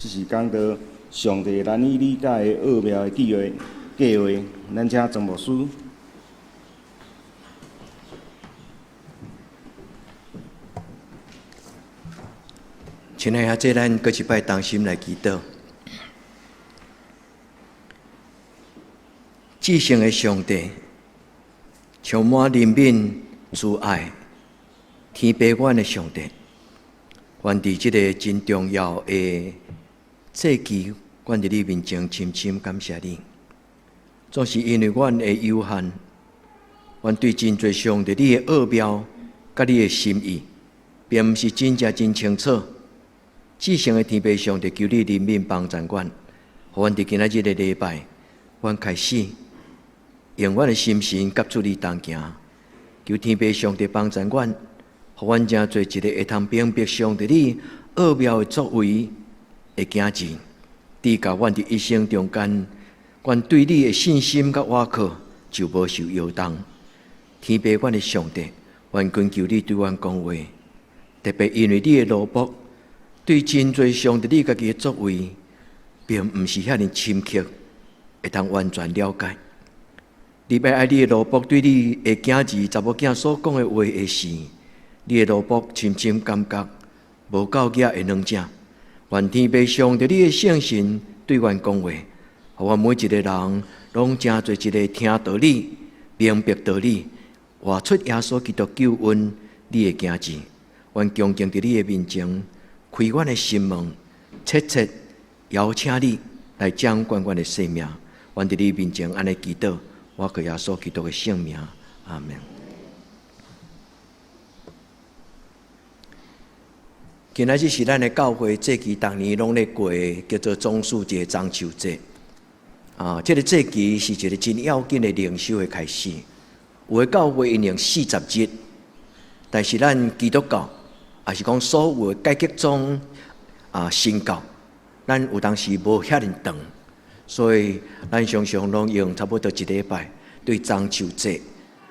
这是讲到上帝难以理解的奥妙的计划。咱请总牧师。亲爱的这咱搁一摆同心来祈祷。至圣的上帝，充满怜悯、慈爱、天父阮的上帝，愿伫即个真重要的节期，阮伫你面前深深感谢你。总是因为阮的有限，阮对真侪上帝你的奥妙，甲你的心意，并毋是真正真清楚。至圣的天父上帝，求你怜悯帮助阮，互阮伫今仔日的礼拜，阮开始用阮的心神接触你同行。求天父上帝帮助阮，互阮正做一个会通明白上帝你奥妙的作为的行子，伫甲阮伫一生中间，阮对你的信心甲倚靠就无受摇动。天父阮的上帝，愿恳求你对阮讲话，特别因为你的罗卜。对真侪上帝你家己的作为，并毋是遐尼深刻，会通完全了解。你要爱你的罗卜对你的囝儿、查某囝所讲的话的事，你的罗卜深深感觉无够额的软正。愿天父上帝你的圣神对阮讲话，互阮每一个人拢正做一个听道理、明白道理、活出耶稣基督救恩你的囝儿。阮恭敬伫你的面前。开阮的心门，切切邀请你来掌管阮的生命。阮伫你面前安尼祈祷，我靠耶稣基督的圣名，阿门。今仔日是咱的教会节期，逐年拢咧过叫做棕树节、中秋节。这个节期是一个真要紧的灵修的开始。有的教会因用40日，但是咱基督教。也是讲所有的改革中新教，咱有当时无遐尼长，所以咱常常拢用差不多一礼拜对中秋节，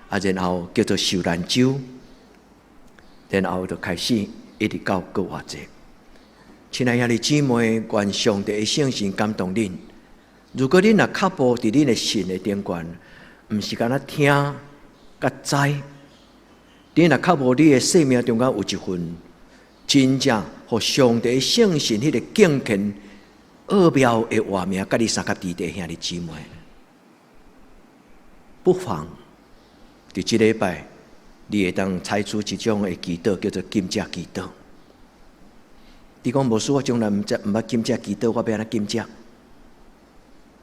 然后叫做受难周，然后就开始一直到过活节。亲爱的兄弟姊妹，愿上帝的圣神感动恁。如果恁若脚步伫恁的信的顶悬，毋是干那听甲知，恁若脚步你的生命中间有一份。真正互上帝圣神迄个敬虔奥妙的画面，甲你三甲弟弟兄弟姊妹，不妨伫即礼拜，你会当采取一种的祈祷，叫做禁食祈祷。你讲无事，我从来毋捌禁食祈祷，我要安怎禁食？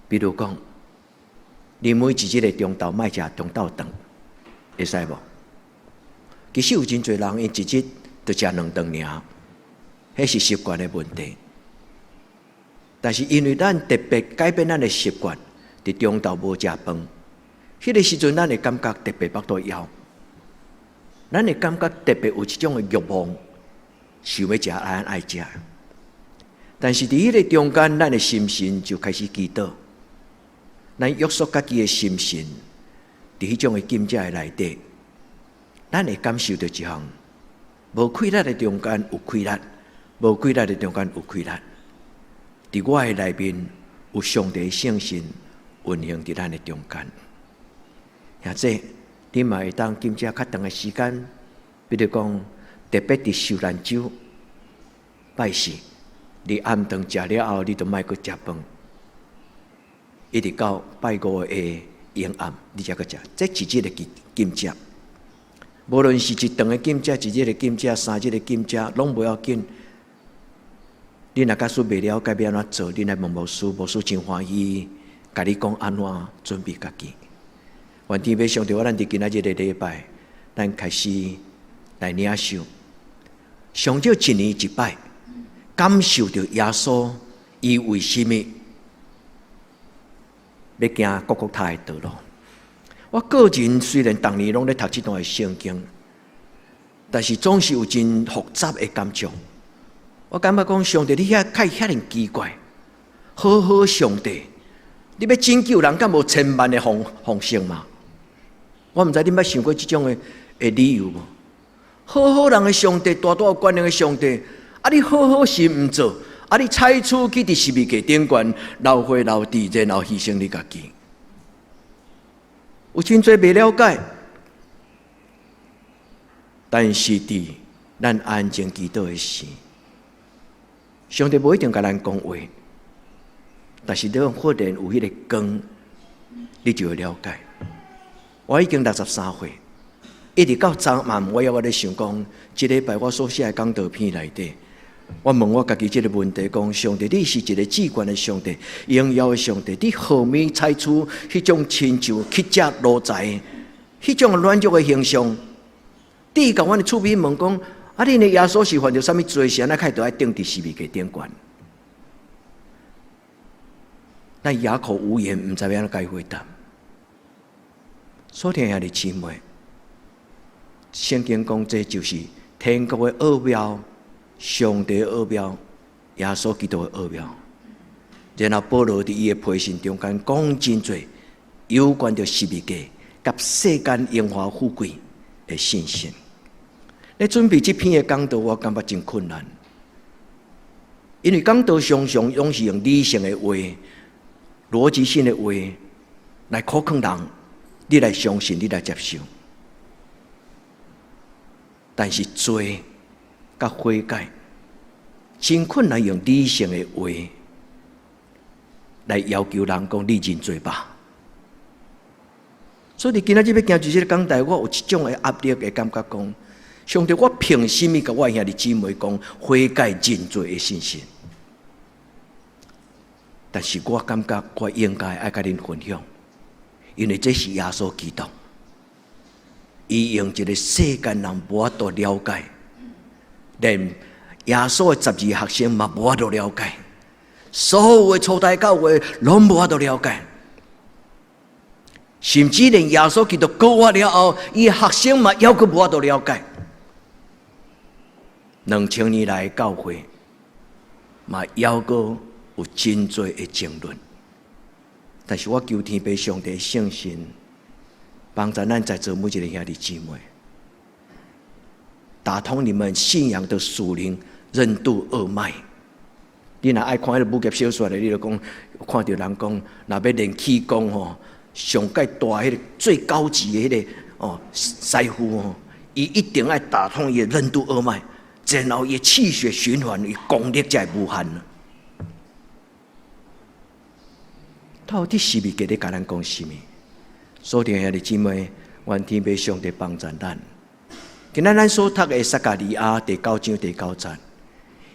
比如讲，你每一日的中昼莫食中昼顿，会使无？其实有真侪人，因一日就食2顿尔，迄是习惯的问题。但是因为咱特别改变咱的习惯，伫中昼无食饭，迄个时阵咱会感觉特别腹肚枵，咱会感觉特别有一种的欲望，想要食咱爱食。但是伫迄个中间，咱的心神就开始祈祷，咱约束家己的心神，伫迄种的禁食的内底，咱会感受到一项。无亏力的中间有亏力，无亏力的中间有亏力。伫我的内面有上帝的圣神运行伫咱的中间。或者你嘛会当禁食较长的时间，比如讲特别伫受难周拜四，你暗顿食了后，你就莫阁食饭，一直到拜五的阴暗，你才阁食，这一日的禁食。无论是一顿的禁食、一日的禁食、3日的禁食，拢无要紧。你若假使未了解要安怎做，你来问牧师，牧师真欢喜，甲你讲安怎准备家己。愿天父上帝，我咱伫今仔日的礼拜，咱开始来领受，上少一年一摆，感受到耶稣伊为什么要行各各他的道路。我个人虽然当年拢咧读这段的圣经，但是总是有真复杂的感触。我感觉讲上帝你遐尼奇怪，好上帝，你要拯救人，敢无千万的方式嘛？我毋知你捌想过这种的理由无？好人的上帝，大大有权能的上帝，你好事毋做，啊，你采取去伫十字架顶悬流血流滴，然后牺牲你家己。有真侪未了解，但是伫咱安静祈祷的时，上帝无一定甲咱讲话，但是你忽然有迄个光，你就会了解。我已经63岁，一直到昨晚，我咧想讲，这礼拜我所写的讲道片内底。我问我家己这个问题：讲上帝，你是一个至权的上帝、荣耀的上帝，你何免采取迄种亲像乞食奴才、迄种软弱的形象？第一个，阮的厝边问讲：啊，恁的耶稣是犯着什么罪？是安那开着爱钉伫十字架顶悬？咱哑口无言，唔知要安怎该回答。所听兄弟姊妹，圣经讲，这就是天国的奥妙。上帝的奥妙，耶稣基督的奥妙。然后保罗伫伊的批信中间讲真多有关着十字架甲世间荣华富贵的信息。咧准备这篇的讲道，我感觉真困难，因为讲道常常拢是用理性的话、逻辑性的话来考劝人，你来相信，你来接受。但是罪甲悔改，真困难用理性的话来要求人讲你认罪吧。所以今仔日要行住这个讲台，我有一种的压力的感觉，讲上帝，我凭什么甲我兄弟姊妹讲悔改认罪的信息？但是我感觉我应该爱甲恁分享，因为这是耶稣基督，伊用一个世间人无法度了解。连耶稣的12个学生嘛无法度了解，所有的初代教会拢无法度了解，甚至连耶稣基督高活了后，伊学生嘛犹阁无法度了解。2000年来的教会嘛犹阁有真多的争论，但是我求天父上帝圣神帮助咱在座每一个兄弟姊妹。打通你们信仰的属灵任督二脉。你若爱看迄个武侠小说的，你就讲看到人讲，若要练气功吼，上界大迄个最高级的迄个师傅吼，伊一定爱打通伊的任督二脉，然后伊气血循环，伊功力才会无限了。到底是毋是给你甲咱讲什么？所以兄弟姊妹，愿天父上帝帮助咱。今仔咱所读的撒迦利亚第9章第9节，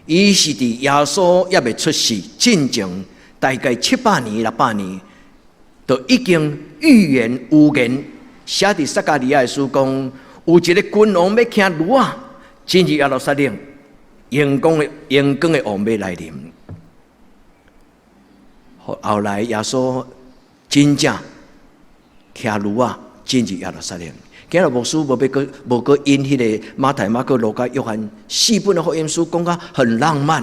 伊是伫耶稣还未出世进前，大概700年、600年，就已经预言有言写伫撒迦利亚的书讲，有一个君王要骑驴啊，进入耶路撒冷，阳光的王要来临。后来耶稣真正骑驴啊，进入耶路撒冷。今日牧师无个因迄个马太、马可、路加、约翰4本的福音书讲甲很浪漫，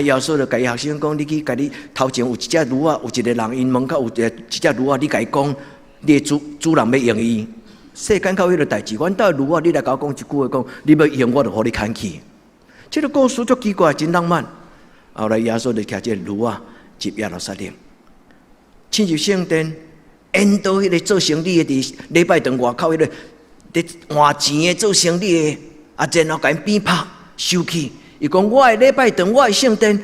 耶稣就甲伊学生讲：你去甲你头前有一只驴啊，有一个人因门口有一只驴啊，你甲伊讲，你的主人要用伊。世间到迄个代志，阮兜驴啊，你来甲我讲一句话，讲你要用我就互你砍去。这个故事足奇怪，真浪漫。后来耶稣就骑这驴啊，入耶路撒冷，进入圣殿。沿到迄个做生意的，伫礼拜堂外口迄个伫换钱的做生意的，然后甲因鞭拍收起。伊讲我的礼拜堂，我的圣殿，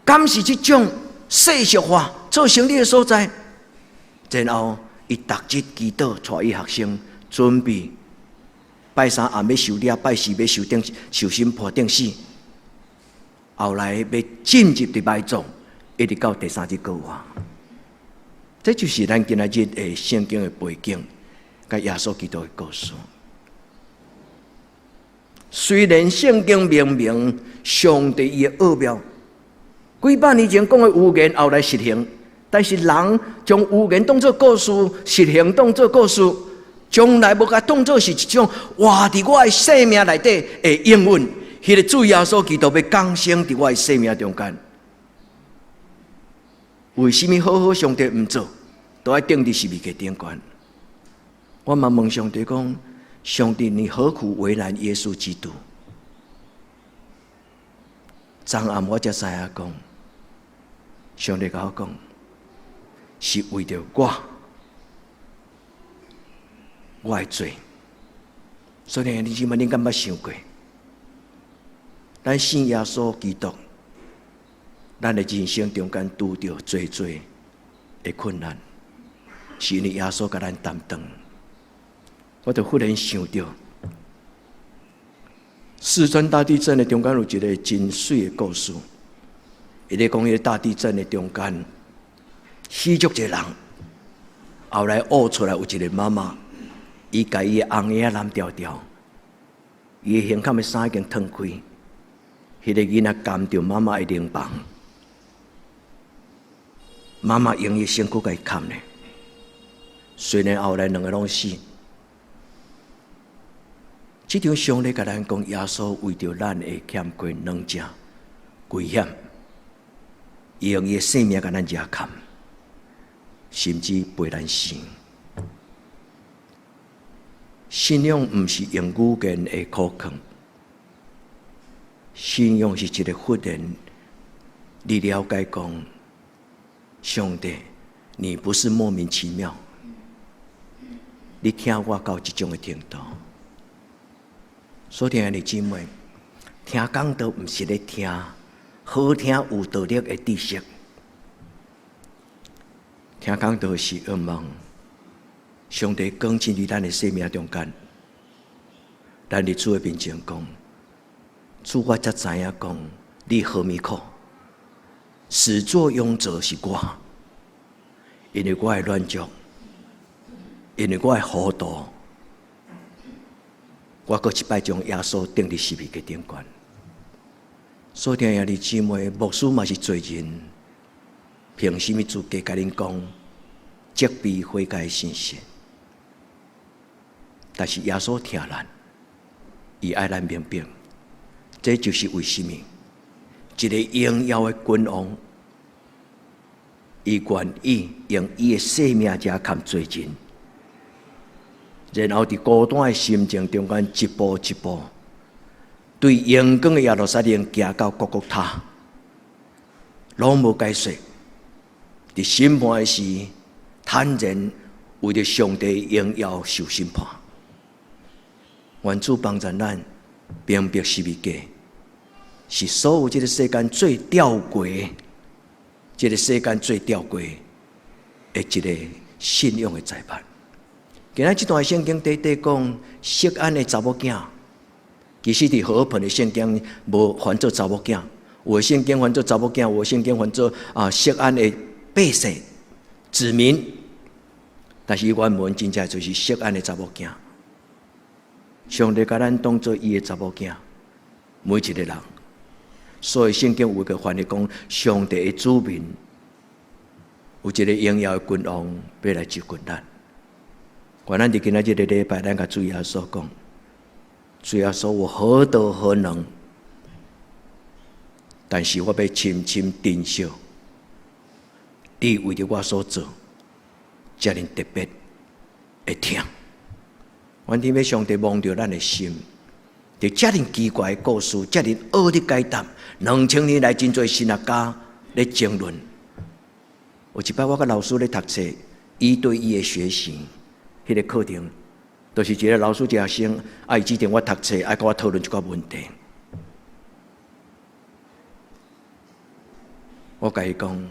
敢是这种世俗化做生意的所在？然后伊逐日祈祷，带伊学生准备拜三暗要受礼，拜四要受审判定死，后来要进入礼拜座，一直到第3日过活。这就是咱今仔日的圣经的背景，甲耶稣基督的故事。虽然圣经明明上帝伊的奥妙，几百年前讲的预言后来实行，但是人将预言当作故事，实行当作故事，从来无甲当作是一种活伫我的生命内底的应允。迄个主耶稣基督要降生伫我的生命中间。为什么好上帝唔做，都要钉伫十字架顶悬？我嘛问上帝讲：上帝，你何苦为难耶稣基督？昨暗我才知影讲，上帝甲我讲，是为着我的罪。所以你即摆恁敢捌想过？咱信耶稣基督，咱的人生中间拄着最的困难，是因为耶稣甲咱担当。我就忽然想到，四川大地震的中间有一个真水的故事。伊咧讲，迄个大地震的中间，死足一个人，后来挖出来有一个妈妈，伊甲伊的红眼蓝条条，伊的胸坎的衫已经脱开。迄个囡仔含着妈妈的灵房，妈妈用伊身躯甲伊砍呢。虽然后来两个拢死，这场上帝甲咱讲，耶稣为着咱的欠亏软正危险，伊用伊的性命甲咱惹砍，甚至陪咱死。信仰毋是用语言的口腔。信仰是一个忽然，你了解讲，上帝，你不是莫名其妙，你听我到这种的程度。所以弟兄姊妹，听讲道毋是咧听好听有道理的知识，听讲道是希望上帝讲进伫咱的生命中间，咱伫主的面前讲。主我才知影讲，你何米苦？始作俑者是我，因为我的软弱，因为我的糊涂，我搁一摆将耶稣钉伫十字架顶悬。所以弟兄姊妹，牧师嘛是罪人，凭什么资格甲恁讲责备悔改的信息？但是耶稣听咱，伊爱咱明白。这就是为什么一个荣耀的君王，伊愿意用伊的性命加砍罪人，然后伫孤单的心情中间一步一步，对阳光的耶路撒冷行到各各他，拢无解释。伫审判的时，坦然为着上帝荣耀受审判。愿主帮助咱。明白十字架是所有这个世间最吊诡，这个世间最吊诡的一个信仰的裁判。今仔这段圣经短讲色安的查某囝，其实伫和平的圣经无翻做查某囝，有的圣经翻做查某囝，有的圣经翻做色安的百姓子民，但是原文真正就是色安的查某囝。上帝甲咱当作伊的查某囝，每一个人。所以圣经有一个翻译讲，上帝的子民有一个荣耀的君王要来接近咱。愿咱伫今仔日的礼拜，咱甲主耶稣讲，主耶稣我何德何能？但是我要深深珍惜你为着我所做，遮尔特别的听。愿天要上帝望着咱的心，伫遮尔奇怪的故事，遮尔恶的解答，2000年来真侪神学家咧争论。有一摆我甲老师咧读册，1对1的学习，迄个课程，就是一个老师一个学生，伊指定我读册，甲我讨论一个问题。我甲伊讲，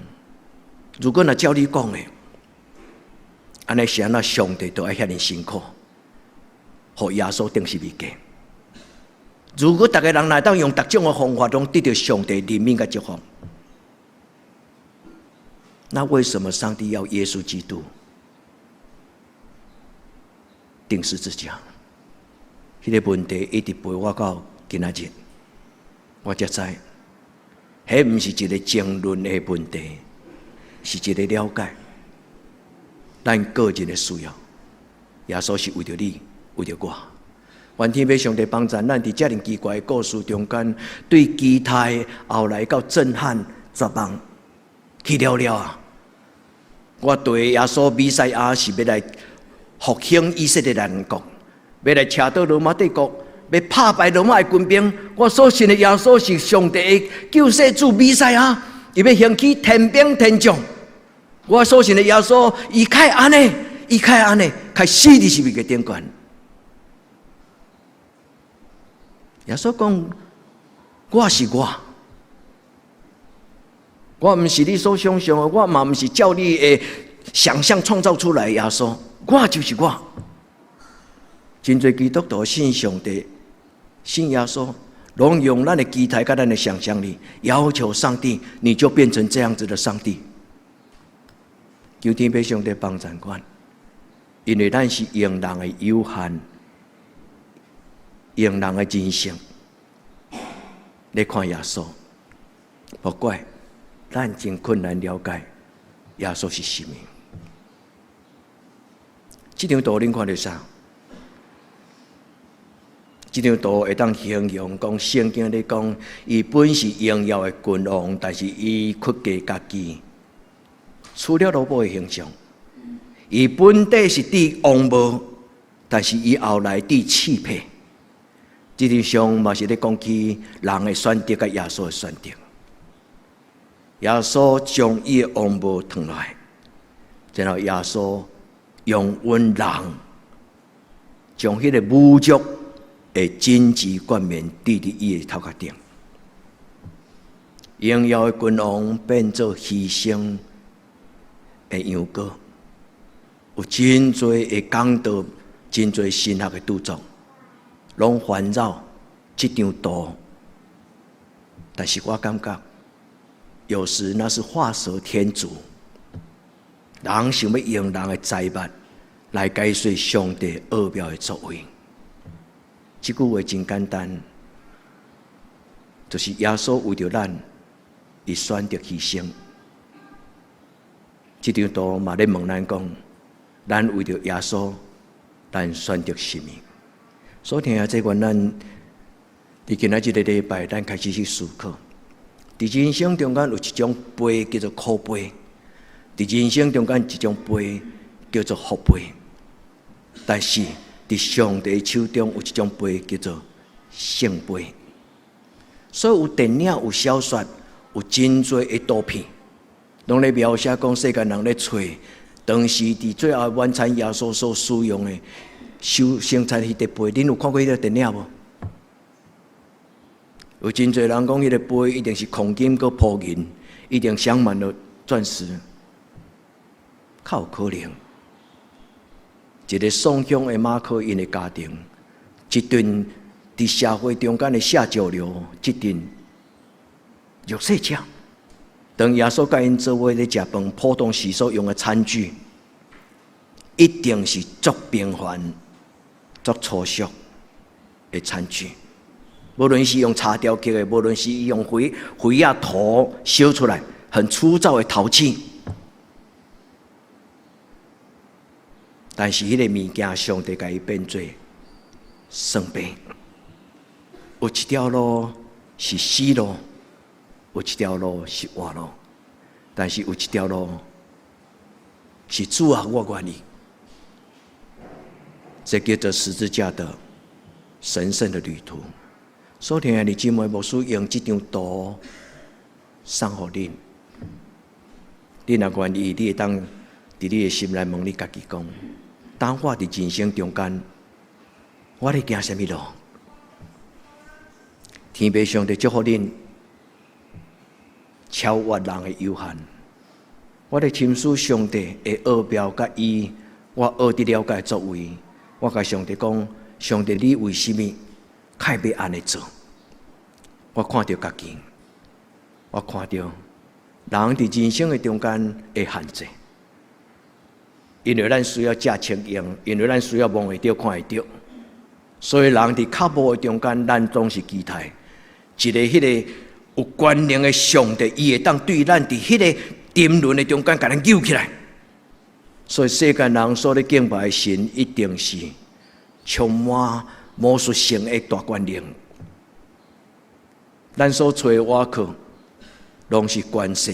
如果若照你讲的，安尼是安那上帝都爱遐尼辛苦。互耶稣钉十字架。如果大家人来当用各种的方法，拢得到上帝怜悯的祝福，那为什么上帝要耶稣基督钉十字架？迄个问题一直陪我到今仔日，我才知，迄毋是一个争论的问题，是一个了解咱个人的需要。耶稣是为着你。为着我，愿天要上帝帮助咱伫遮尔奇怪的故事中间，对期待后来到震撼绝望去了了啊！我对耶稣弥赛亚是要来复兴以色列人国，要来车到罗马帝国，要打败罗马的军兵。我所信的耶稣是上帝的救世主弥赛亚，伊要兴起天兵天将。我所信的耶稣，伊开安尼，开死伫是咪个顶悬？耶稣讲：我是我唔是你所想象的，我嘛唔是照你的想象创造出来的耶稣，我就是我。真侪基督徒信上帝、信耶稣，拢用咱的期待跟咱的想象力要求上帝，你就变成这样子的上帝。求天父上帝帮助阮，因为咱是用人的有限，用人的人性来看耶稣，不怪。咱真困难了解耶稣是什么。这张图恁看到啥？这张图会当形容讲圣经咧讲，伊本是荣耀的君王，但是伊屈家家己，除了罗马的形象。伊本底是帝王母，但是伊后来帝气魄。这张相嘛是咧讲起人的选择甲耶稣的选择。耶稣将伊的王母脱来，然后耶稣用温人将迄个侮辱的荆棘冠冕戴伫伊的头壳顶。荣耀的君王变做牺牲的羊羔，有真侪的讲道，真侪神学的著作，拢环绕这张图。但是我感觉。有时那是画蛇添足，人想要用人的财物来解释上帝奥妙的作为。这句话真简单，就是耶稣为着咱，伊选择牺牲。这张图嘛咧问咱讲，咱为着耶稣，咱选择什么？所以听下这关，咱伫今仔日的礼拜，咱开始去思考。伫人生中间有一种杯叫做苦杯，伫人生中间一种杯叫做福杯，但是伫上帝手中有一种杯叫做圣杯。所以有电影、有小说、有真多的图片，拢咧描写讲世间人咧找当时伫最后晚餐耶稣所使用的生产迄个杯。恁有看过迄个电影无？有真侪人讲，迄个杯一定是黄金搁铺银，一定镶满了钻石，较有可能。一个宋香的马可因的家庭，一顿伫社会中间的下九流，一顿肉色吃。当耶稣甲因做伙咧食饭，普通时所用的餐具，一定是足平凡、足粗俗的餐具。无论是用茶雕刻的，无论是用灰啊土烧出来，很粗糙的陶器。但是迄个物件，上帝甲伊变做圣杯。有一条路是死路，有一条路是活路，但是有一条路是主啊，我愿意。这叫做十字架的神圣的旅途。所以听你姊妹牧师用这张图送予恁，恁若愿意，你会当伫你的心内问你家己讲：当我伫人生中间，我咧行什么路？天父上帝祝福恁，超越人的有限。我咧深思上帝的奥妙甲伊，我学得了解作为。我甲上帝讲：上帝，你为什么？太要安尼做，我看到家己，我看到人伫人生的中间的限制，因为咱需要食清用，因为咱需要望会到、看会到，所以人伫脚步的中间，咱总是期待一个迄个有权能的上帝，伊会当对咱伫迄个沉沦的中间，甲咱救起来。所以世间人所咧敬拜的神，一定是充满魔术性的大权能，咱所找的瓦靠，拢是权势、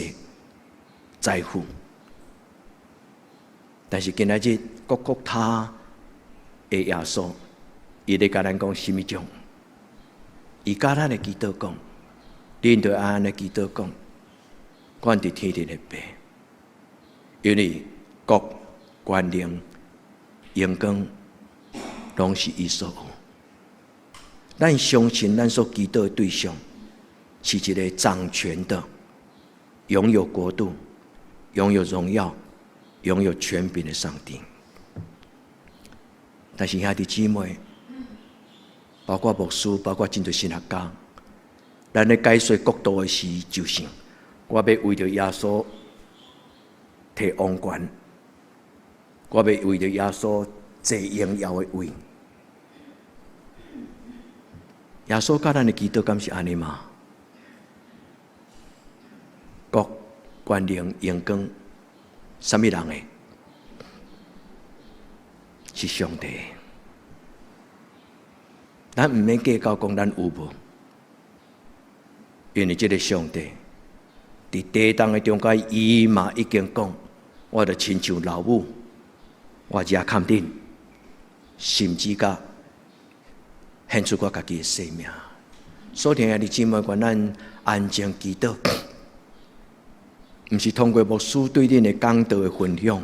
财富。但是今仔日各他的耶稣，伊咧甲咱讲什么种？伊甲咱的祈祷讲，恁着安尼祈祷讲，阮伫天顶的爸，因为国、权能、荣光，拢是伊所有。咱相信咱所祈祷的对象，是一个掌权的、拥有国度、拥有荣耀、拥有权柄的上帝。但是兄弟姊妹，包括牧师，包括真侪神学家，咱咧解说国度的时，就是我要为着耶稣摕王权，我要为着耶稣坐荣耀的位。耶稣甲咱的祈祷敢是安尼吗？国、权能、荣光，什么人的？是上帝。咱毋免计较讲咱有无，因为这个上帝伫地当的中间，伊嘛已经讲，我着亲像老母，我也看定，甚至甲献出我家己的生命。所听兄弟姊妹，愿咱安静祈祷，毋是通过牧师对恁的讲道的分享，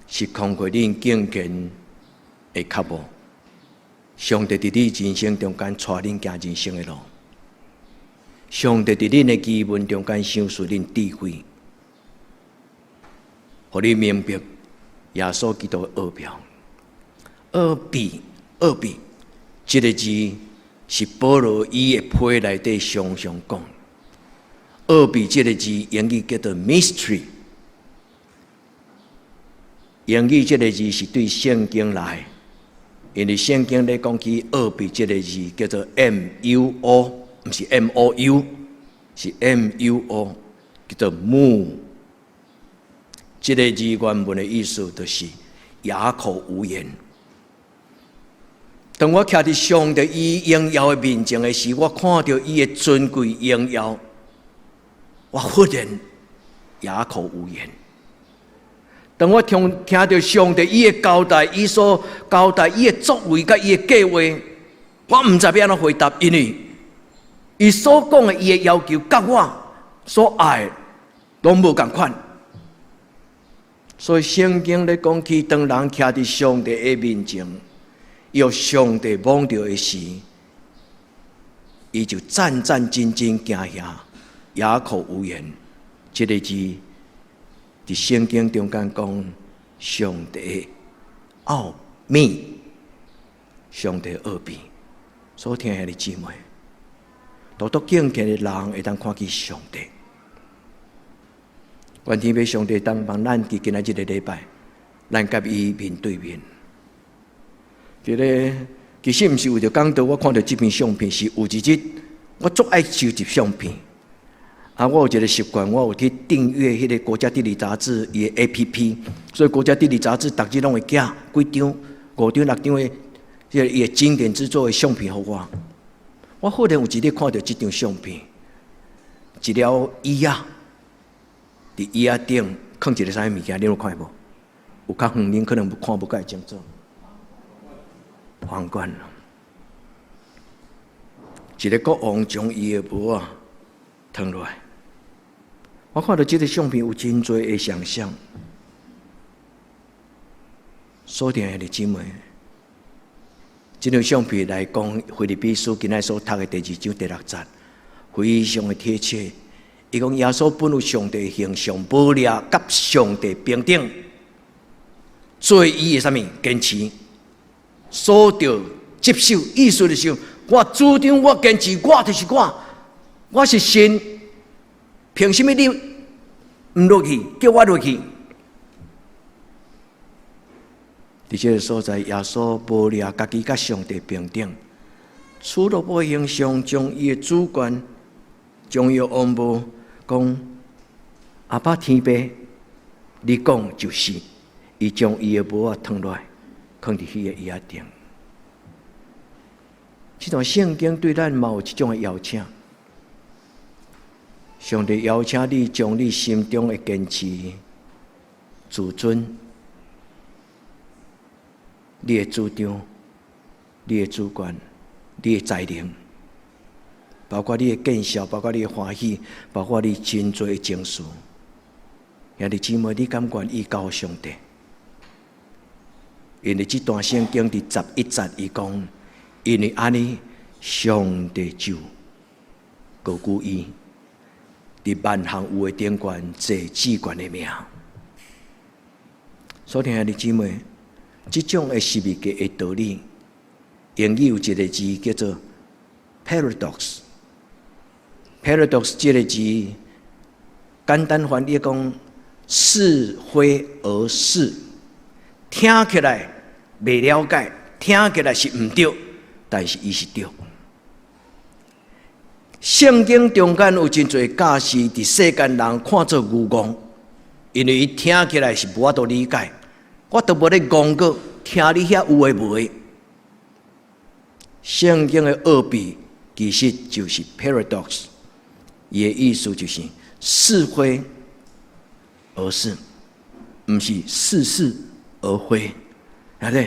是通过恁敬虔的脚步。上帝伫你人生中间带恁行人生的路，上帝伫恁的基本中间赏赐恁智慧，互你明白耶稣基督的奥妙。奥秘，这个字是保罗伊的批内底常常讲。奥秘这个字英语叫做 mystery， 英语这个字是对圣经来。因为圣经咧讲起奥秘这个字叫做 M-U-O， 不是 M-O-U， 是 M-U-O， 叫做 mu。这个字原本的意思就是哑口无言。当我徛伫上帝伊荣耀的面前的时，我看到伊的尊贵荣耀，我忽然哑口无言。当我听到上帝伊的交代，伊所交代伊的作为甲伊的计划，我毋知要安怎回答，因为伊所讲的伊的要求，甲我所爱拢无共款。所以圣经咧讲起，当人徛伫上帝的面前，有上帝望到的时，伊就战战兢兢行遐，哑口无言。这个字。伫圣经中间讲上帝的奥秘，上帝的奥秘。所听兄弟姊妹，多多敬虔的人会当看见上帝。愿天父上帝当帮咱伫今仔日的礼拜，咱甲伊面对面。其实毋是为着讲道，我看到这篇相片是有一日，我足爱收集相片。我有一个习惯，我有去订阅迄个国家地理杂志伊的 APP， 所以国家地理杂志逐日拢会寄几张、5张、6张的伊的经典之作的相片给我。我忽然有一日看到这张相片，一条椅仔，伫椅仔顶放一个啥物物件，你有看无？有较远，恁可能看无介清楚。皇冠，一个国王将伊的帽啊脱落来。我看到这个相片有真多的想象。所听兄弟姊妹，这张相片来讲，腓立比书今仔所读的第2章第6节，非常的贴切。伊讲耶稣本有上帝形象，无掠甲上帝平等，做伊的啥物坚持，所着接受，意思就是我主张，我坚持，我就是我是神。凭什么你唔落去，叫我落去？伫这个所在，耶稣无掠家己甲上帝平等，除了无形象将伊的主权，将伊王母讲阿爸天父，你讲就是，伊将伊的帽仔脱落来，放伫迄个椅仔顶。这段圣经对咱嘛有一种的邀请。上帝邀请你将你心中的坚持、自尊、你的主张、你的主权、你的才能，包括你的见笑，包括你的欢喜，包括你真多的情绪。兄弟姊妹，你敢愿意交上帝？因为这段圣经第11节伊讲，因为安尼，上帝就高举伊，伫万行有的顶悬坐至高的名。所以兄弟姊妹，这种的十字架的道理，英语有一个字叫做 paradox。paradox 这个字，简单翻译讲，是非而是，听起来未了解，听起来是唔对，但是伊是对。圣经中间有真侪假事，伫世间人看作愚妄，因为伊听起来是无法度理解，我都无咧讲过，听你遐有诶无诶。圣经的奥秘其实就是 paradox， 伊的意思就是是非而是，毋是似是而非，晓得？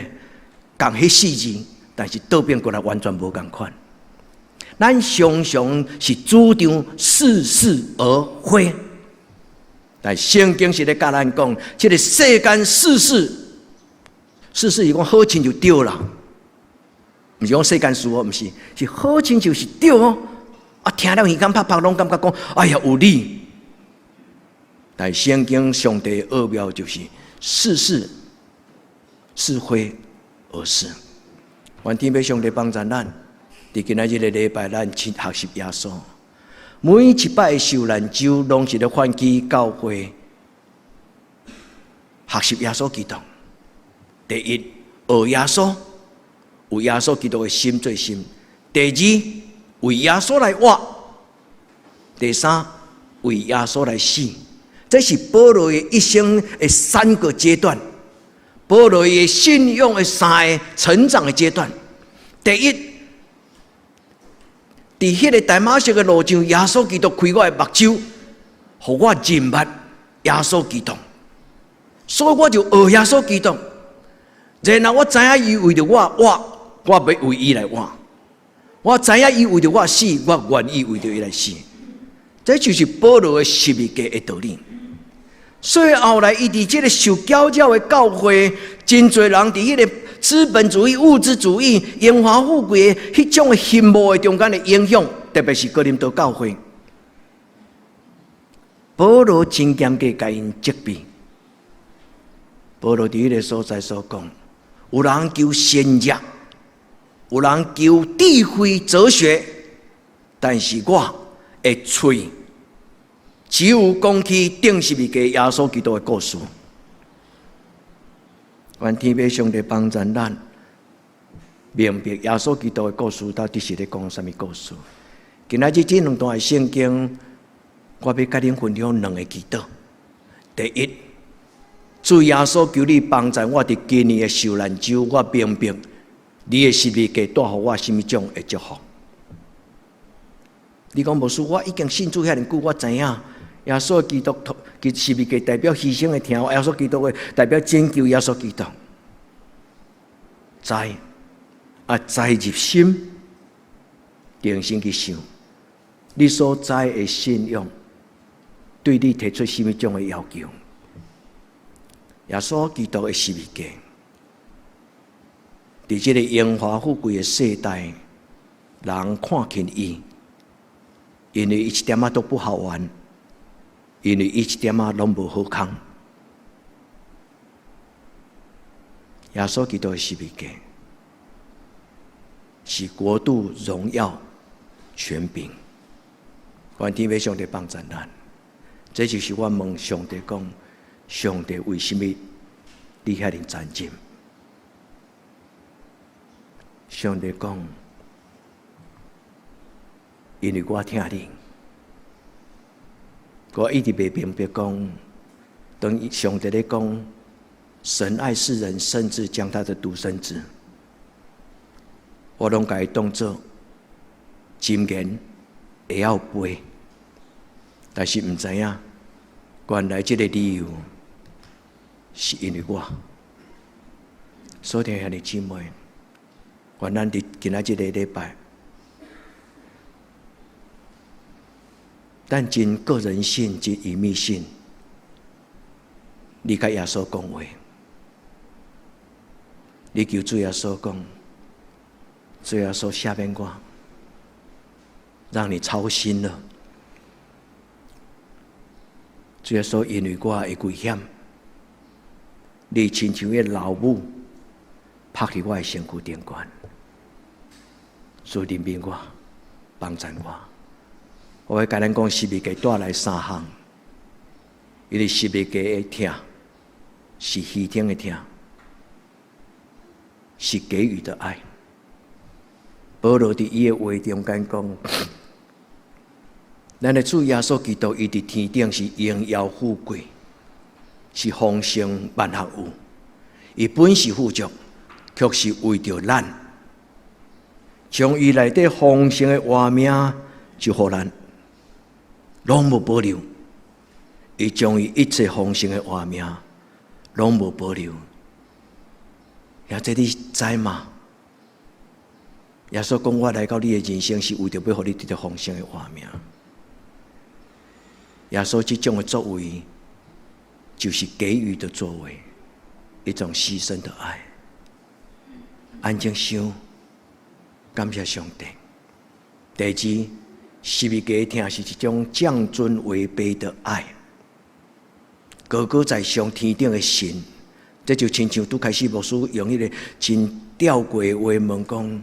共迄4字，但是倒变过来完全无共款。咱常常是主张似是而非，但圣经是咧甲咱讲，这个世间事事是讲好亲就对啦，毋是讲世间事哦，毋是，是好亲就是对哦。啊，听了耳根拍拍，拢感觉讲，哎呀有理。但圣经上帝的奥妙就是是非而是。愿天父上帝帮助咱，伫今仔日的礼拜，咱去学习耶稣。每一摆受难周，拢是咧唤起教会学习耶稣基督。第一，学耶稣，有耶稣基督的心做心；第二，为耶稣来活；第三，为耶稣来死。这是保罗的一生的3个阶段，保罗的信仰的3个成长的阶段。第一，伫迄个大马色的路上，耶稣基督开我的目睭，互我认捌耶稣基督，所以我就学耶稣基督。然后我知影伊为着我活，我要为伊来活；我知影伊为着我死，我愿意为着伊来死。这就是保罗的十字架的道理。所以后来，伊伫这个受教教的教会，真侪人伫迄个资本主义、物质主义、荣华富贵的迄种的羡慕的中间的影响，特别是哥林多教会，保罗真严格甲因责备。保罗伫迄个所在所讲，有人求仙术，有人求智慧哲学，但是我的嘴只有讲起钉十字架耶稣基督的故事。愿天父上帝帮助咱明白耶稣基督的故事到底是咧讲什么故事。今仔日这2段圣经，我要甲恁分享2个祈祷。第一，主耶稣求你帮助我伫今年的受难周，我明白你的十字架带予我什么种的祝福。你讲牧师，我已经信主遐尼久，我知影耶稣基督十字架代表牺牲的听，耶稣基督的代表拯救耶稣基督。知入心，定心去想，你所知的信仰对你提出什么种的要求？耶稣基督的十字架，在这个荣华富贵的世代，人看轻伊，因为伊一点仔都不好玩，因为伊一点仔拢无好康。耶稣基督的十字架是国度、荣耀、权柄。愿天父上帝帮助咱。这就是我问上帝讲：上帝为什么你遐尼战争？上帝讲：因为我听你。我一直袂明白讲，当上帝咧讲，神爱世人，甚至将他的独生子，我拢甲伊当作箴言会晓背，但是毋知影，原来这个理由是因为我。所以兄弟姊妹，愿咱伫今仔日个礼拜，但真个人性、真隐秘性，你甲耶稣讲话，你求主耶稣讲，主耶稣赦免我，让你操心了。主耶稣因为我的危险，你亲像迄老母拍去我的身躯顶悬，主怜悯我，帮助我。我会甲咱讲，十字架带来三项，因为十字架的痛是牺牲的痛，是给予的爱。保罗伫伊的话中间讲，咱的主耶稣基督，伊伫天顶是荣耀富贵，是丰盛万学有。伊本是富足，却是为着咱，将伊内底丰盛的活命就互咱，拢无保留。伊将伊一切丰盛的活命，拢无保留。也这你知吗？耶稣讲：“我来到你的人生，是为着要互你得到丰盛的活命。”耶稣这种的作为，就是给予的作为，一种牺牲的爱。安静想，感谢上帝。第二，十字架疼是一种降尊为卑的爱。高高在上天顶的神，这就亲像拄开始牧师用迄个真吊诡的话问讲：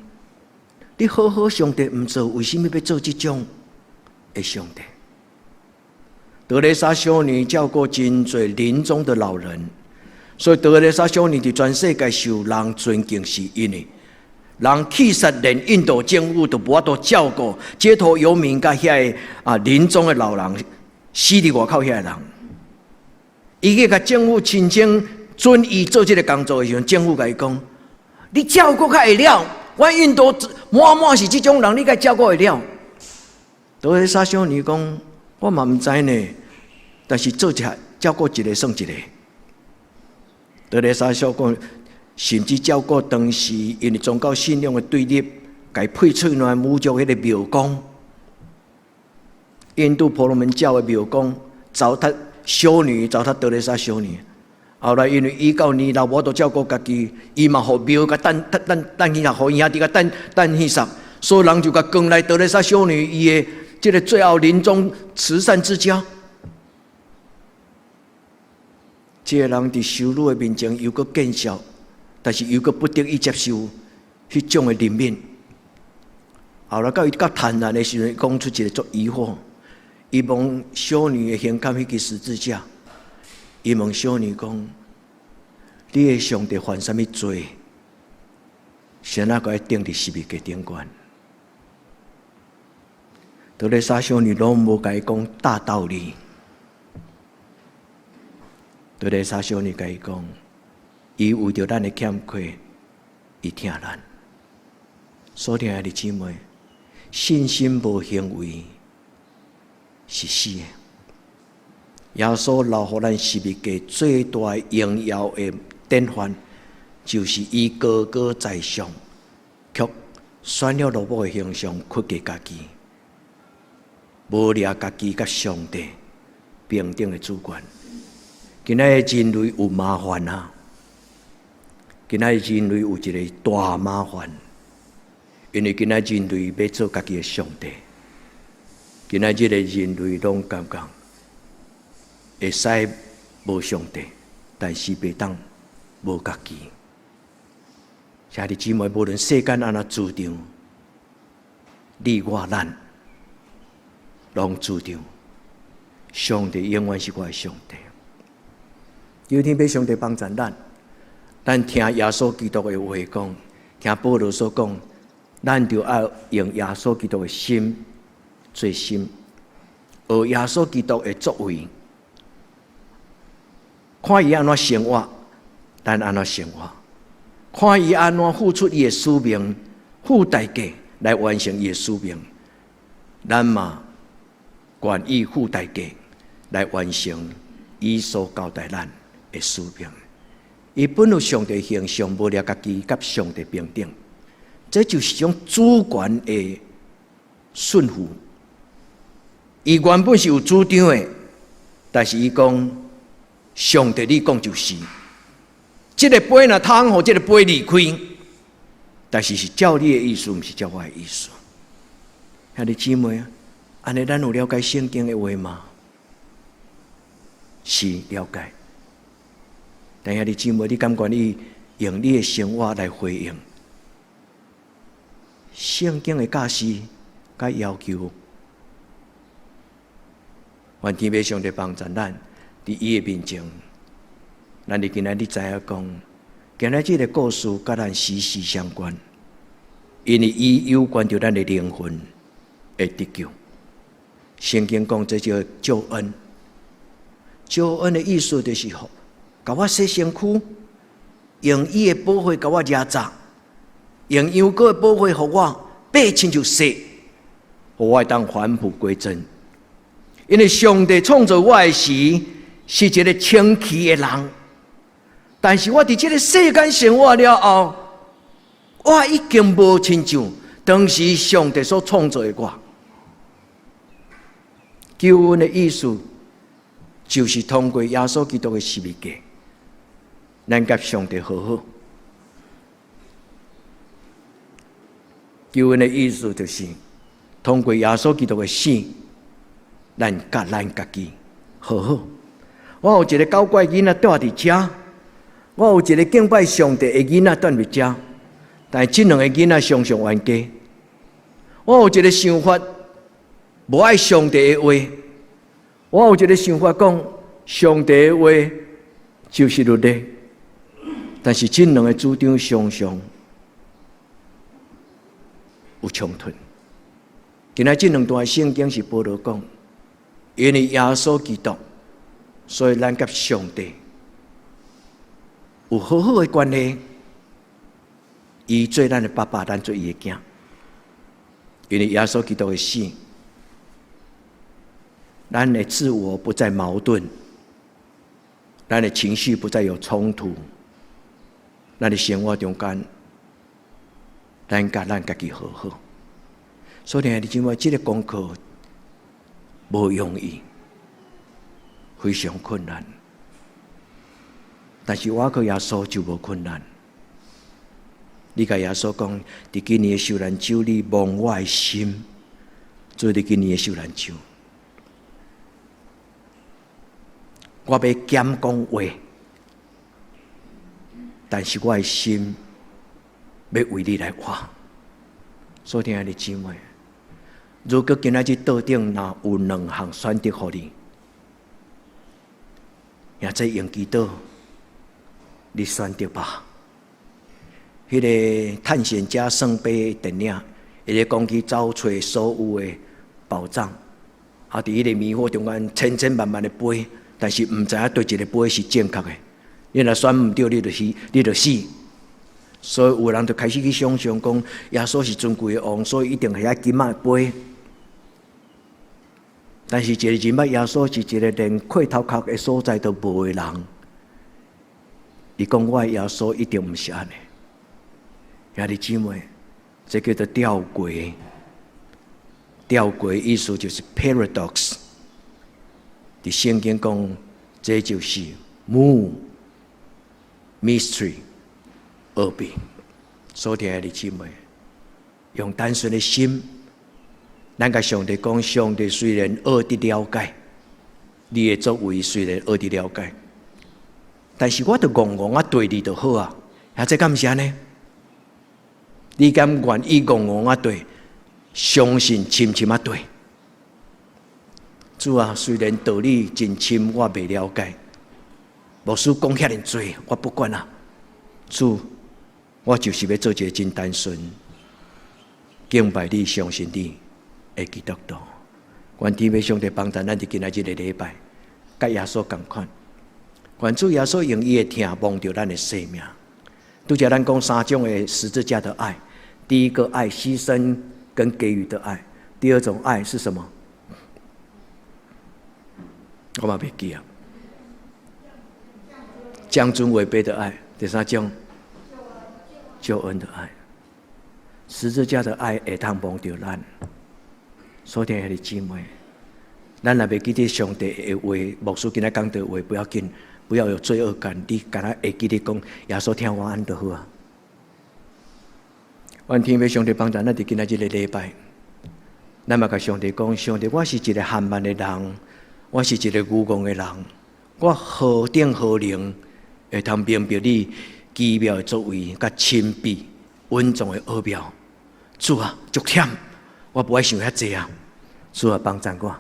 你好好上帝唔做，为什么要做这种的上帝？德蕾莎修女照顾真多临终的老人，所以德蕾莎修女伫全世界受人尊敬，是因为人其实连印度政府都无法度照顾街头游民甲遐个临终的老人，死伫外口遐个人。伊去甲政府申请准伊做这个工作的时候，政府甲伊讲：你照顾较会了，阮印度满是这种人，你甲照顾会了。德蕾莎修女讲：我嘛唔知呢，但是做一下照顾一个算一个。德蕾莎修女甚至照顾当时因为宗教信仰的对立，甲伊配出来母族迄个庙公，印度婆罗门教的庙公糟蹋修女，糟蹋德蕾莎修女。后来因为伊到年老无度照顾家己，伊嘛互庙甲等去下，互伊兄弟甲等去杀，所以人就甲讲来德蕾莎修女伊的这个最后临终慈善之家。这个人伫羞辱的面前又搁见笑，但是又搁不得已接受迄种的怜悯。后来到伊较贪婪的时候，讲出一个足疑惑。伊问修女的胸坎迄个十字架，伊问修女讲：你的上帝犯什么罪？谁那个钉伫十字架顶悬？德蕾莎修女拢无甲伊讲大道理。德蕾莎修女甲伊讲，伊为着咱的欠亏，伊疼咱。所以爱的姊妹，信心无行为是死的。耶稣留予咱十字架最大荣耀的典范，就是伊高高在上，却选了落母的形象，屈给家己，无掠家己甲上帝平等的主权。今仔的人类有麻烦啊！今仔的人类有一个大麻烦，因为今仔人类要做家己的上帝。今仔日的人类拢感觉会使无上帝，但是袂当无家己。兄弟姊妹，无论世间安怎主张，你我咱拢主张，上帝永远是我的上帝。有一天，要上帝帮助咱听耶稣基督的话讲，听保罗所讲，咱就要用耶稣基督的心做心，学耶稣基督的作为，看伊安怎生活，咱安怎生活；看伊安怎付出伊的使命，付代价来完成伊的使命，咱嘛愿意付代价来完成伊所交代咱的使命。伊本有上帝形象，无掠家己甲上帝平等，这就是一种主权的顺服。伊原本是有主张的，但是伊讲，上帝你讲就是，这个杯若通互这个杯离开，但是是照你的意思，毋是照我的意思。兄弟姊妹啊，安尼咱有了解圣经的话吗？是了解。但兄弟姊妹，你敢愿意用你的生活来回应圣经的教示、甲要求？愿天父上帝帮助咱，伫伊的面前，咱今仔日知影讲，今仔这个故事甲咱息息相关，因为伊有关着咱的灵魂的得救。圣经讲这叫救恩，救恩的意思就是，甲我洗身躯，用伊的宝血甲我压榨，用羊羔的宝血互我8亲就洗，互我当返璞归真。因为上帝创造我的时是一个清气的人，但是我伫这个世间生活了后，我已经无亲像当时上帝所创造的我。救恩的意思，就是通过耶稣基督的十字架，咱甲上帝和好。救恩的意思就是通过耶稣基督的死。咱甲咱家己和好。我有一个搞怪囡仔住伫遮，我有一个敬拜上帝的囡仔住伫遮，但是这两个囡仔常常冤家。我有一个想法，无爱上帝的话；我有一个想法，讲上帝的话就是律例。但是这两个主张常常有冲突。今仔这两段圣经是保罗讲。因为耶稣基督，所以咱甲上帝有好好的关系。伊做咱的爸爸，咱做伊的囝。因为耶稣基督的死，咱的自我不再矛盾，咱的情绪不再有冲突，咱的生活中间，咱甲咱家己和好。所以你认为这个功课？无容易，非常困难。但是我靠耶稣就无困难。你甲耶稣讲，伫今年的受难酒里蒙我的心，做伫今年的受难酒。我要减讲话，但是我的心要为你来活。所以听你姊妹。如果今仔日桌顶若有2项选择互你，也在用祈祷，你选择吧。迄个探险家圣杯电影，伊咧讲去找找所有的宝藏，啊！伫迄个迷惑中间，千千万万的杯，但是毋知影对一个杯是正确的。你若选毋对，你就死。所以有人就开始去想象讲，耶稣是尊贵的王，所以一定系遐金仔杯。但是一个人捌耶稣是一个连磕头壳的所在都无的人，伊讲我的耶稣一定毋是安尼。兄弟姊妹，这叫做吊诡。吊诡意思就是 paradox。伫圣经讲，这就是mystery 奥秘。所以兄弟姊妹，用单纯的心。咱甲上帝讲，上帝虽然学得了解，你的作为虽然学得了解，但是我著戆戆啊对你就好啊，还这敢毋是安尼？你敢愿意戆戆啊对，相信深深啊对？主啊，虽然道理真深，我未了解，牧师讲遐尼多，我不管啊。主，我就是要做一个真单纯、敬拜你、相信你。的基督徒，愿天父上帝帮助咱伫今仔日的礼拜，甲耶稣同款。愿主耶稣用伊的疼望着咱的生命。拄则咱讲3种的十字架的爱，第一个爱牺牲跟给予的爱，第二种爱是什么？我嘛袂记啊。将尊违背的爱，第3种救恩的爱。十字架的爱会通帮着咱。所以兄弟姊妹，咱若袂记得上帝的话，牧师今仔讲的话不要紧，不要有罪恶感。你敢若会记得讲，耶稣听我安就好啊。愿天父上帝帮助咱伫今仔日个礼拜，咱嘛甲上帝讲，上帝，我是一个含慢的人，我是一个愚妄的人，我何等何能会通明白你奇妙的作为，甲亲密稳重的奥妙？主啊，足忝，我不爱想遐济啊！主啊，帮助我。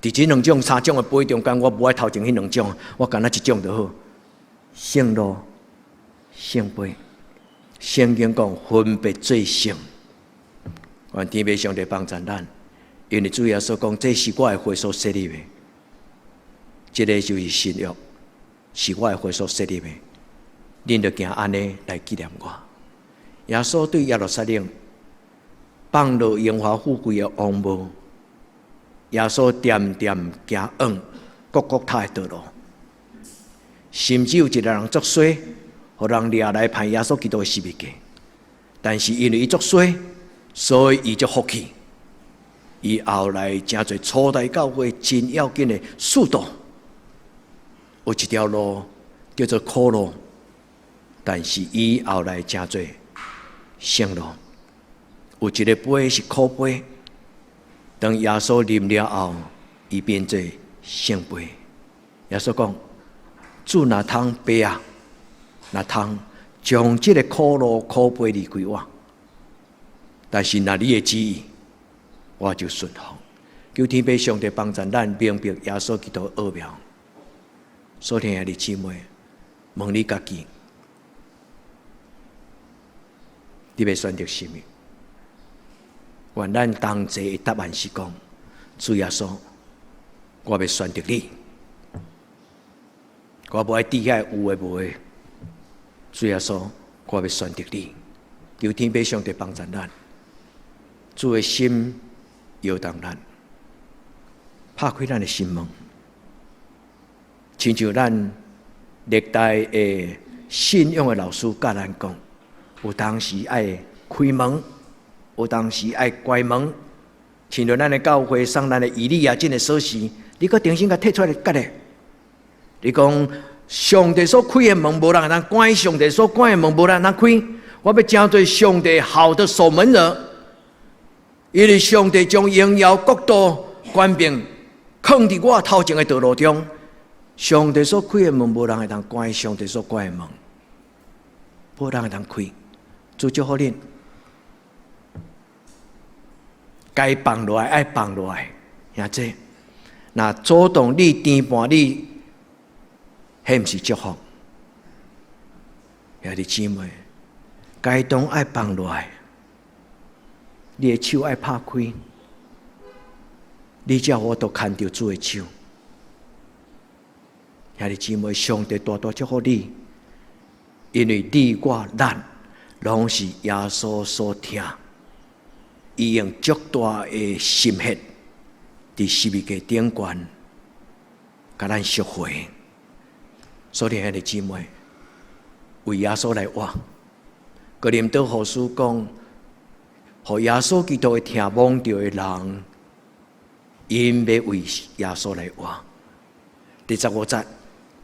伫这两种、三种的杯中间，我不爱头前迄两种，我干那一种就好。圣路、圣杯，圣经讲分别最圣。愿天父上帝帮助咱，因为主耶稣讲，这是我的血所设立的，这个就是新约，是我的血所设立的。恁就行安尼来纪念我。耶稣对耶路撒冷放落荣华富贵的王帽，耶稣点点行往各国他的道路，甚至有一个人作衰，互人掠来判耶稣基督的十字架。但是因为伊作衰，所以伊就福气。伊后来真侪初代教会真要紧的使徒，有一条路叫做苦路，但是伊后来真侪圣路。有一个杯是苦杯，当耶稣啉了后，伊变做圣杯。耶稣讲：主若通杯啊，若通将这个苦路苦杯离开我，但是若你的旨意，我就顺服。求天父上帝帮助咱明白耶稣基督的奥妙。所听的姊妹，问你家己，你要选择什么？愿咱同齐的答案是讲：主耶稣，我要选择你，我不爱底下有的无的。主耶稣，我要选择你。求天父上帝帮助咱，主的心摇动咱，拍开咱的心门，亲像咱历代的信仰的老师教咱讲，有当时爱开门。有当时爱关门，亲像咱的教会送咱的以利亚进的锁匙，你搁重新甲摕出来搿个。你讲上帝所开的门，无人通关；上帝所关的门，无人通开。我要成做上帝好的守门人，因为上帝将荣耀、国度、权柄放伫我头前的道路中。上帝所开的门，无人会通关；上帝所关的门，无人会通开。主祝福恁。该放落来，爱放落来，兄弟。那主动你颠盘你，迄毋是祝福。兄弟姊妹，该动爱放落来，你的手爱拍开，你叫我都看到主的手。兄弟姊妹，上帝大大祝福你，因为你我咱拢是耶稣所听。伊用足大的心血，伫十字架顶悬，甲咱赎回。所以，兄弟姊妹，为耶稣来活。哥林多后书讲，互耶稣基督会听望着的人，因要为耶稣来活。第15节，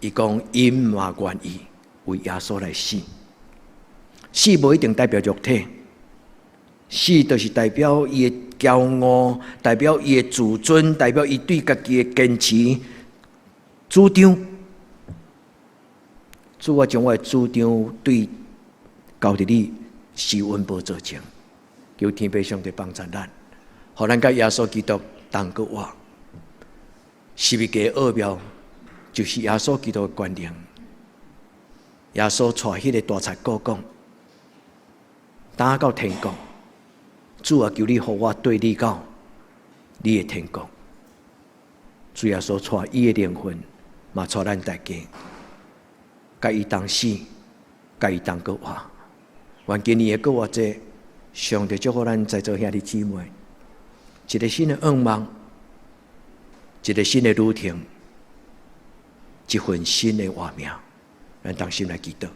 伊讲因嘛愿意为耶稣来死。死无一定代表肉体。死就是代表伊的骄傲，代表伊的自尊，代表伊对家己的坚持主张。主，我将我的主张对交伫你施恩宝座前，求天父上帝帮助咱，互咱甲耶稣基督同个活。十字架的奥妙就是耶稣基督的观念。耶稣带迄个大贼哥讲，打到天国。主啊，求你互我对你到你的天国。主耶稣带伊的灵魂，嘛带咱大家，甲伊同死，甲伊同个活。愿今年的个活节，上帝祝福咱在座兄弟姊妹，一个新的愿望，一个新的旅程，一份新的画面。咱同心来祈祷。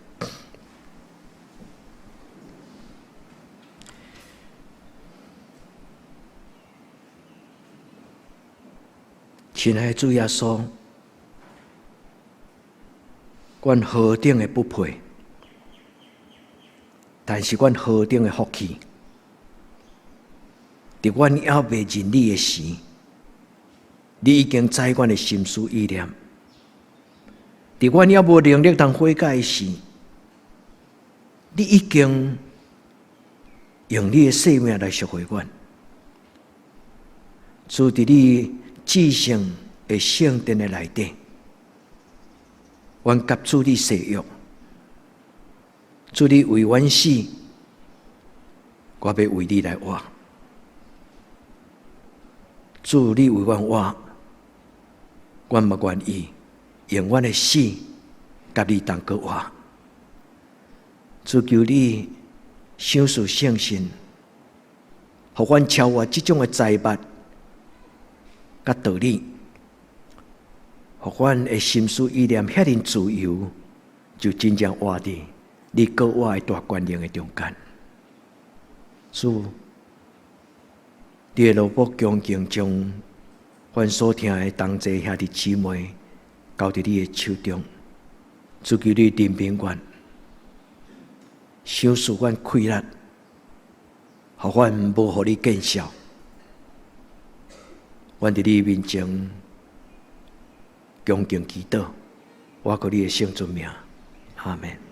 亲爱的主耶稣，阮何等的不配，但是阮何等的福气，伫阮还未认你的时，你已经知阮的心思意念；伫阮还无能力通悔改的时，你已经用你的生命来赎回阮。主伫你至圣的圣殿的内底，阮甲主你誓约，主你为阮死，我要为你来活。主你为阮活，阮嘛愿意用阮的死，甲你同过活。主求你赏赐圣心，互阮超越即种的财物甲道理，互阮的心思意念遐尼自由，就真正活伫你过我的大权能的中间。主，你的罗卜恭敬将阮所听的同齐兄弟姊妹交伫你的手中，主求你怜悯阮，赏赐阮气力，互阮无互你见笑。阮伫你面前恭敬祈祷，我靠你的圣尊名，阿门。